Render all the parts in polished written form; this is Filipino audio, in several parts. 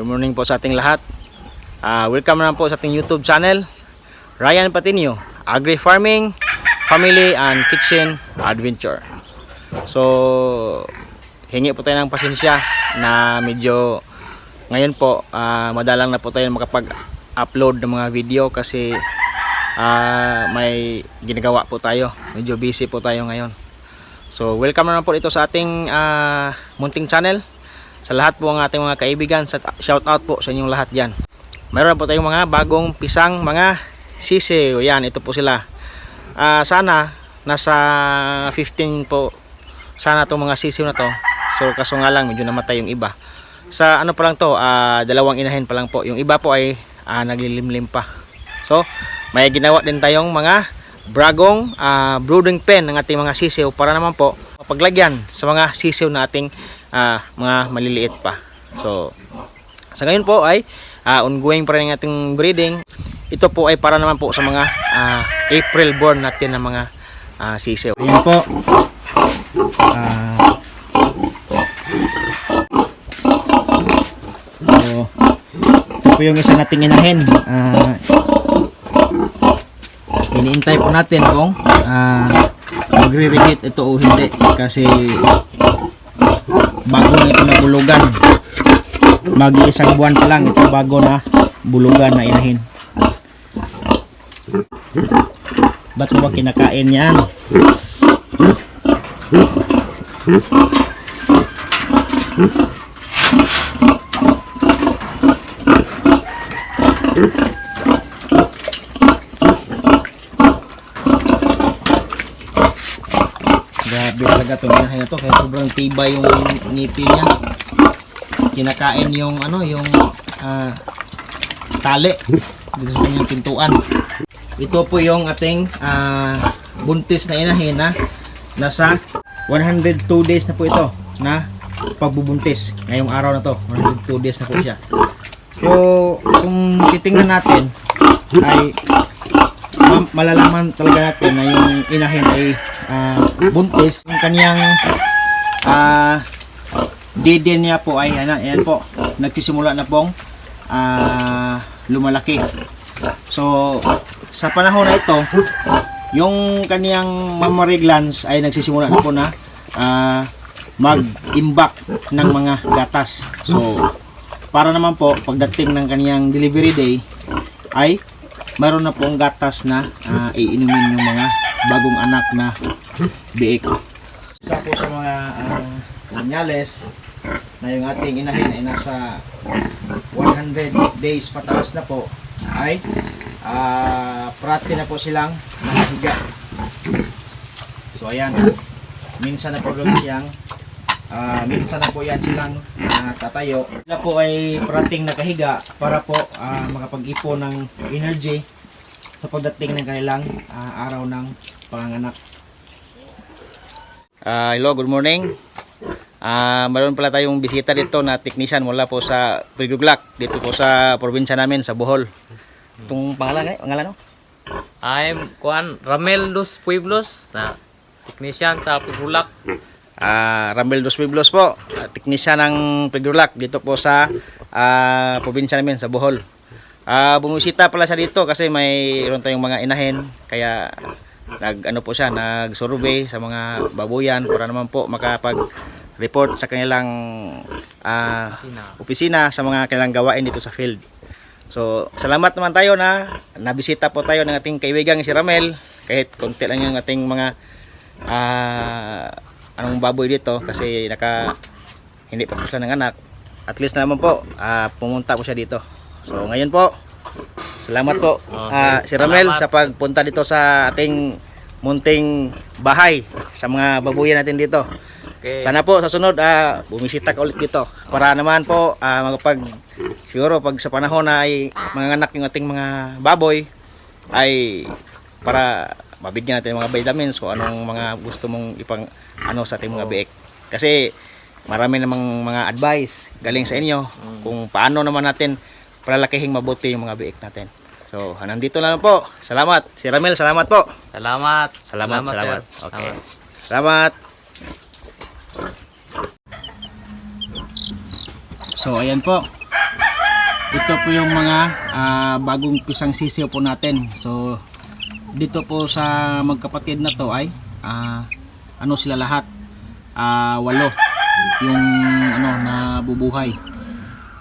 Good morning po sa ating lahat. Welcome naman po sa ating YouTube channel, Ryan Patinio, Agri Farming, Family and Kitchen Adventure. So, hingi po tayo ng pasensya na medyo ngayon po madalang na po tayo makapag-upload ng mga video kasi may ginagawa po tayo. Medyo busy po tayo ngayon. So, welcome naman po ito sa ating munting channel. Sa lahat po ng ating mga kaibigan, shout out po sa inyong lahat dyan. Mayroon po tayong mga bagong pisang mga sisiw. Yan, ito po sila. Sana nasa 15 po sana itong mga sisiw na to. So kaso nga lang medyo namatay yung iba. Sa ano pa lang to, dalawang inahin pa lang po. Yung iba po ay naglilimlim pa. So may ginawa din tayong mga bagong brooding pen ng ating mga sisiw para naman po paglagyan sa mga sisiw na ating mga maliliit pa. So sa ngayon po ay ongoing pa rin ang ating breeding. Ito po ay para naman po sa mga April born natin na mga sisiw. Ayan po. So, ito po yung isa nating inahin. Iniintay po natin kung magre-reheat ito o hindi kasi bago na ito nabulugan. Mag-iisang buwan pa lang ito bago na bulugan na inahin. Ba't mo ba kinakain yan? Grabe talaga itong inahin na ito kaya sobrang tibay yung ngipin niya. Kinakain yung yung tali dito sa kanyang pintuan. Ito po yung ating buntis na inahin na nasa 102 days na po ito na pagbubuntis. Ngayong araw na to 102 days na po siya. So kung titingnan natin ay malalaman talaga natin na yung inahin ay buntis. Yung kanyang dede niya po ay ayan po, nagsisimula na pong lumalaki. So sa panahon na ito, yung kaniyang mammary glands ay nagsisimula na po na mag-imbak ng mga gatas. So para naman po pagdating ng kaniyang delivery day ay mayroon na pong gatas na iinumin yung mga bagong anak na biik. Isa po sa mga senyales na yung ating inahin ay nasa 100 days pataas na po ay prati na po silang nakahiga. So ayan, minsan na po siyang minsan na po yan silang tatayo. Sila po ay prating nakahiga para po makapag-ipon ng energy sa pagdating ng kanilang araw ng panganganak. Hello, good morning. Mayroon pala tayong bisita dito na technician mula po sa Priguglak dito po sa probinsya namin sa Bohol. Itong pangalan no? I'm Ramel dos Pueblos na technician sa Priguglak. Ramel dos Pueblos po, technician ng Priguglak dito po sa probinsya namin sa Bohol. Bumisita pala siya dito kasi mayroon tayong mga inahin kaya nag-survey sa mga babuyan para naman po makapag-report sa kanilang opisina sa mga kanilang gawain dito sa field. So, salamat naman tayo na nabisita po tayo ng ating kaibigang si Ramel kahit konti lang yung ating mga baboy dito kasi hindi pa po sila ng anak. At least naman po pumunta po siya dito. So, ngayon po salamat po si Ramel sa pagpunta dito sa ating munting bahay sa mga babuyan natin dito. Okay. Sana po sa sunod bumisita ka ulit dito para naman po siguro pag sa panahon na ay manganganak yung ating mga baboy ay para mabigyan natin mga vitamins kung anong mga gusto mong sa ating mga biik. Kasi marami namang mga advice galing sa inyo kung paano naman natin palalakihing mabuti yung mga biik natin. So, nandito na lang po. Salamat. Si Ramel, salamat po. Salamat. Salamat. Sir. Okay. Salamat. So ayan po, ito po yung mga bagong pisang sisiw po natin. So dito po sa magkapatid na to ay ano sila lahat, 8 yung ano na bubuhay.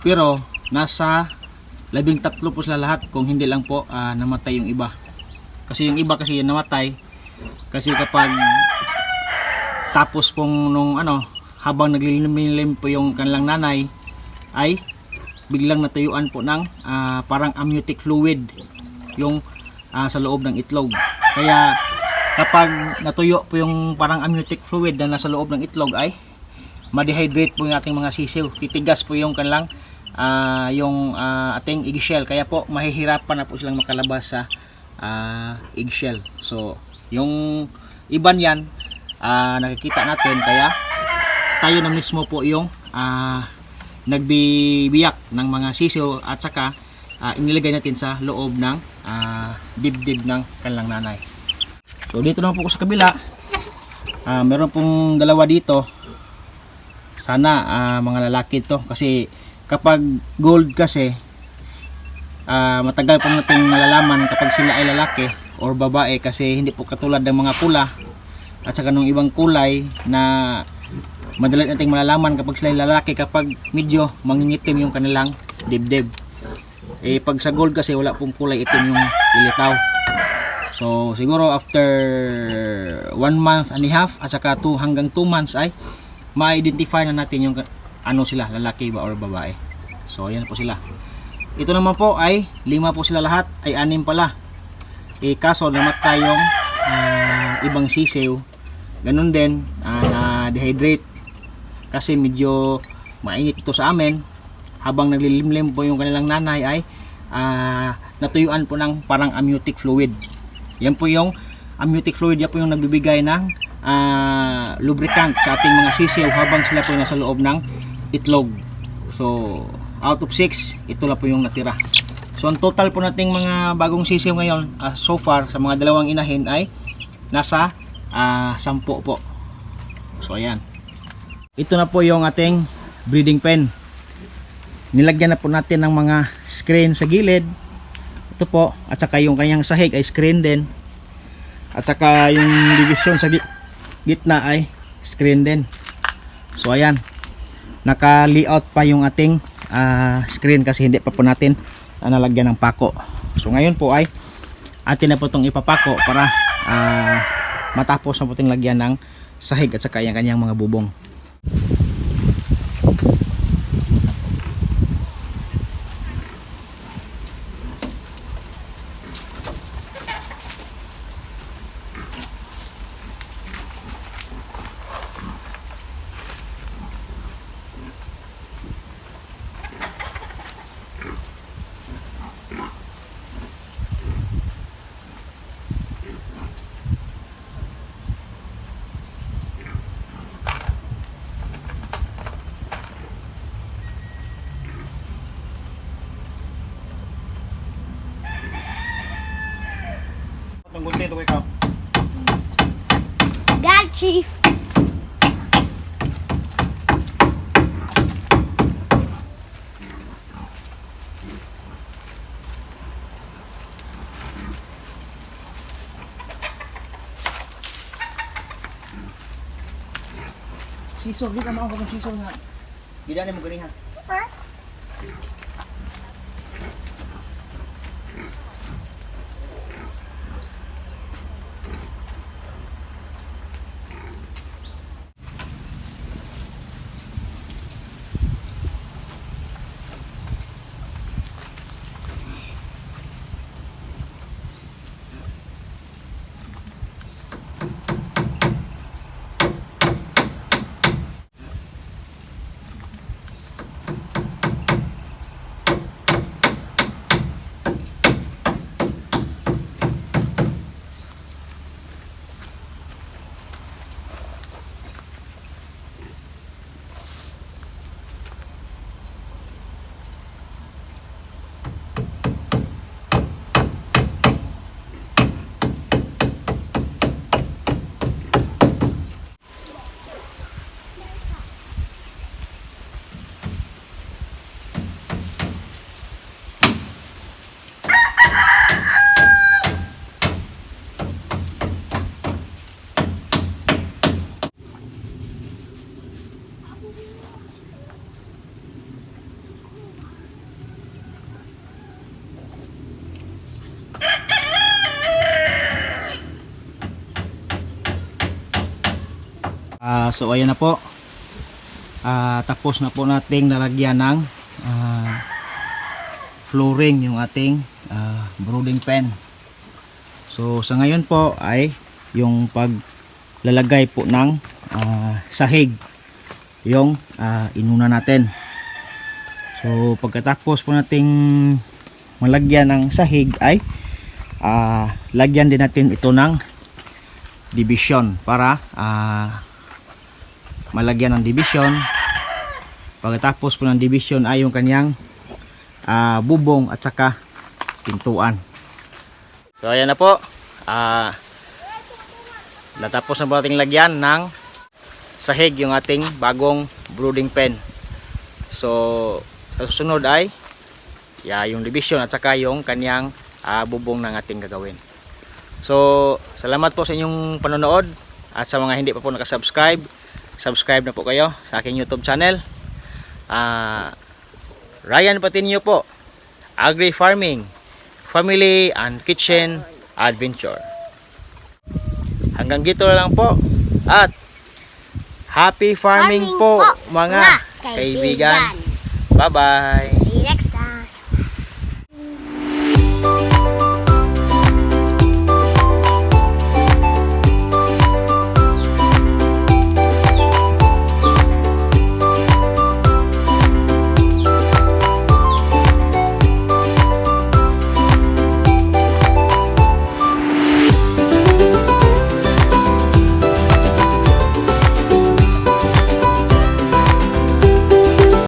Pero nasa 13 po sila lahat, kung hindi lang po namatay yung iba. Kasi yung iba kasi yung namatay kasi kapag tapos pong nung ano, habang naglililim po yung kanilang nanay ay biglang natuyuan po ng parang amniotic fluid yung sa loob ng itlog. Kaya kapag natuyo po yung parang amniotic fluid na nasa loob ng itlog ay ma-dehydrate po yung ating mga sisiw. Titigas po yung kanilang yung ating eggshell. Kaya po mahihirapan na po silang makalabas sa eggshell. So yung iban yan nakikita natin, kaya tayo na mismo po yung nagbibiyak ng mga sisiw at saka inilagay natin sa loob ng dibdib ng kanilang nanay. So dito naman po ko sa kabila, meron pong dalawa dito. Sana mga lalaki to, kasi kapag gold kasi matagal po natin malalaman kapag sila ay lalaki or babae, kasi hindi po katulad ng mga pula at saka ng ibang kulay na madali nating malalaman kapag sila ay lalaki kapag medyo mangingitim yung kanilang dibdib. Pag sa gold kasi wala pong kulay, itim yung lilitaw. So siguro after 1 month and a half at saka 2 hanggang 2 months ay ma-identify na natin yung ano sila, lalaki ba or babae. So ayan po sila. Ito naman po ay 5 po sila lahat, ay 6 pala. Kaso namatay yung ibang sisiw. Ganun din na dehydrate kasi medyo mainit ito sa amin. Habang naglilimlim po yung kanilang nanay ay natuyuan po ng parang amniotic fluid. Yan po yung amniotic fluid, yan po yung nagbibigay ng lubricant sa ating mga sisiw habang sila po nasa loob ng itlog. So out of 6, ito lang po yung natira. So ang total po nating mga bagong sisiw ngayon so far sa mga dalawang inahin ay nasa 10 po. So ayan. Ito na po yung ating breeding pen. Nilagyan na po natin ng mga screen sa gilid. Ito po, at saka yung kanyang sahig ay screen din. At saka yung division sa gitna ay screen din. So ayan. Naka-layout pa yung ating screen kasi hindi pa po natin nalagyan ng pako. So ngayon po ay atin na po itong ipapako para matapos na po itong lagyan ng sahig at saka yung kanyang mga bubong. Contento ko ikaw. God, Chief. Sisor, di ka maong kung sisor nga. Gidani mo galing ha. So ayan na po. Tapos na po nating nalagyan ng flooring yung ating brooding pen. So sa ngayon po ay yung paglalagay po ng sahig yung inuna natin. So pagkatapos po nating malagyan ng sahig ay lagyan din natin ito ng division para malagyan ng division. Pagkatapos po ng division ay yung kanyang bubong at saka pintuan. So ayan na po, natapos na po ating lagyan ng sahig yung ating bagong brooding pen. So sa susunod ay yung division at saka yung kanyang bubong ng ating gagawin. So salamat po sa inyong panonood, at sa mga hindi pa po nakasubscribe, subscribe na po kayo sa aking YouTube channel. Ryan Patinio po, Agri Farming, Family and Kitchen Adventure. Hanggang dito lang po, at happy farming po mga kaibigan. Bye bye.